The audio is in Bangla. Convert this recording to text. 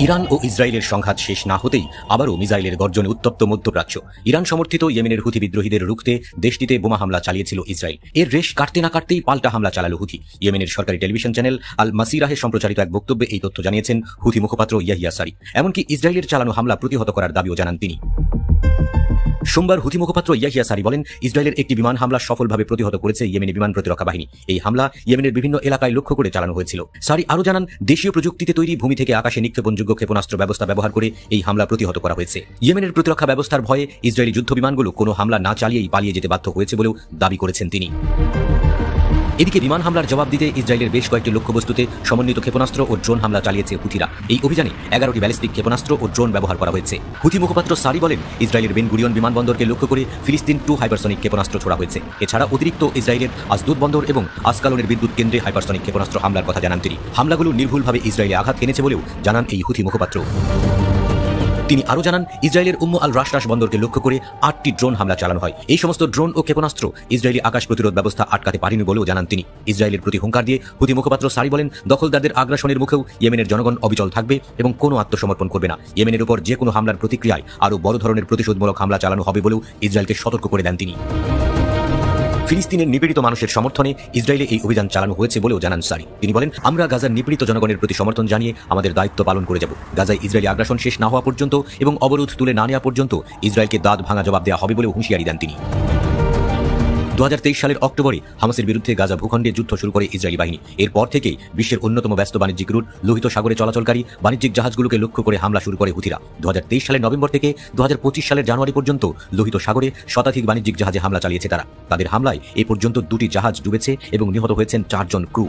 ইরান ও ইসরায়েলের সংঘাত শেষ না হতেই আবারও মিসাইলের গর্জনে উত্তপ্ত মধ্যপ্রাচ্য। ইরান সমর্থিত ইয়েমেনের হুথি বিদ্রোহীদের রুখতে দেশটিতে বোমা হামলা চালিয়েছিল ইসরায়েল। এর রেশ কাটতে না কাটতেই পাল্টা হামলা চালালো হুথি। ইয়েমেনের সরকারি টেলিভিশন চ্যানেল আল মাসিরাহে সম্প্রচারিত এক বক্তব্যে এই তথ্য জানিয়েছেন হুথি মুখপাত্র ইয়াহিয়া সারি। এমনকি ইসরায়েলের চালানো হামলা প্রতিহত করার দাবিও জানান তিনি। সোমবার হুথি মুখপাত্র ইয়াহিয়া সারি বলেন, ইসরায়েলের একটি বিমান হামলা সফলভাবে প্রতিহত করেছে ইয়েমেনি বিমান প্রতিরক্ষা বাহিনী। এই হামলা ইয়েমেনের বিভিন্ন এলাকায় লক্ষ্য করে চালানো হয়েছিল। সারি আরও জানান, দেশীয় প্রযুক্তিতে তৈরি ভূমি থেকে আকাশে নিক্ষেপণযোগ্য ক্ষেপণাস্ত্র ব্যবস্থা ব্যবহার করে এই হামলা প্রতিহত করা হয়েছে। ইয়েমেনের প্রতিরক্ষা ব্যবস্থার ভয়ে ইসরায়েলি যুদ্ধ বিমানগুলো কোনো হামলা না চালিয়েই পালিয়ে যেতে বাধ্য হয়েছে বলেও দাবি করেছেন তিনি। এদিকে বিমান হামলার জবাব দিতে ইসরায়েলের বেশ কয়েকটি লক্ষ্যবস্তুতে সমন্বিত ক্ষেপণাস্ত্র ও ড্রোন হামলা চালিয়েছে হুথিরা। এই অভিযানে 11টি ব্যালিস্টিক ক্ষেপণাস্ত্র ও ড্রোন ব্যবহার করা হয়েছে। হুথি মুখপাত্র সারি বলেন, ইসরায়েলের বেন গুরিয়ন বিমানবন্দরকে লক্ষ্য করে ফিলিস্তিন 2 হাইপারসনিক ক্ষেপণাস্ত্র ছোড়া হয়েছে। এছাড়া অতিরিক্ত ইসরায়েলের আসদুদ বন্দর এবং আসকালনের বিদ্যুৎ কেন্দ্রে হাইপারসনিক ক্ষেপণাস্ত্র হামলার কথা জানান তিনি। হামলাগুলো নির্ভুলভাবে ইসরায়েলে আঘাত এনেছে বলেও জানান এই হুথি মুখপাত্র। তিনি আরও জানান, ইসরায়েলের আল রাশ বন্দরকে লক্ষ্য করে 8টি ড্রোন হামলা চালানো হয়। এই সমস্ত ড্রোন ও ক্ষেপণাস্ত্র ইসরায়েলি আকাশ প্রতিরোধ ব্যবস্থা আটকাতে পারেনি বলেও জানান তিনি। ইসরায়েলের প্রতি হুঙ্কার দিয়ে হুথি মুখপাত্র সারি বলেন, দখলদারদের আগ্রাসনের মুখেও ইয়েমেনের জনগণ অবিচল থাকবে এবং কোনো আত্মসমর্পণ করবে না। ইয়েমেনের উপর যে কোনো হামলার প্রতিক্রিয়ায় আরও বড় ধরনের প্রতিশোধমূলক হামলা চালানো হবে বলেও ইসরায়েলকে সতর্ক করে দেন তিনি। ফিলিস্তিনের নিপীড়িত মানুষের সমর্থনে ইসরায়েলে এই অভিযান চালানো হয়েছে বলেও জানান সারি। তিনি বলেন, আমরা গাজার নিপীড়িত জনগণের প্রতি সমর্থন জানিয়ে আমাদের দায়িত্ব পালন করে যাব। গাজায় ইসরায়েলি আগ্রাসন শেষ না হওয়া পর্যন্ত এবং অবরোধ তুলে না নেওয়া পর্যন্ত ইসরায়েলকে দাঁত ভাঙা জবাব দেওয়া হবে বলেও হুঁশিয়ারি দেন তিনি। 2023 সালের অক্টোবরে হামাসের বিরুদ্ধে গাজা ভূখণ্ডে যুদ্ধ শুরু করে ইসরায়েলি বাহিনী। এরপর থেকেই বিশ্বের অন্যতম ব্যস্ত বাণিজ্যিক রুট লোহিত সাগরে চলাচলকারী বাণিজ্যিক জাহাজগুলোকে লক্ষ্য করে হামলা শুরু করে হুথিরা। 2023 সালের নভেম্বর থেকে 2025 সালের জানুয়ারি পর্যন্ত লোহিত সাগরে শতাধিক বাণিজ্যিক জাহাজে হামলা চালিয়েছে তারা। তাদের হামলায় এ পর্যন্ত 2টি জাহাজ ডুবেছে এবং নিহত হয়েছেন 4 জন ক্রু।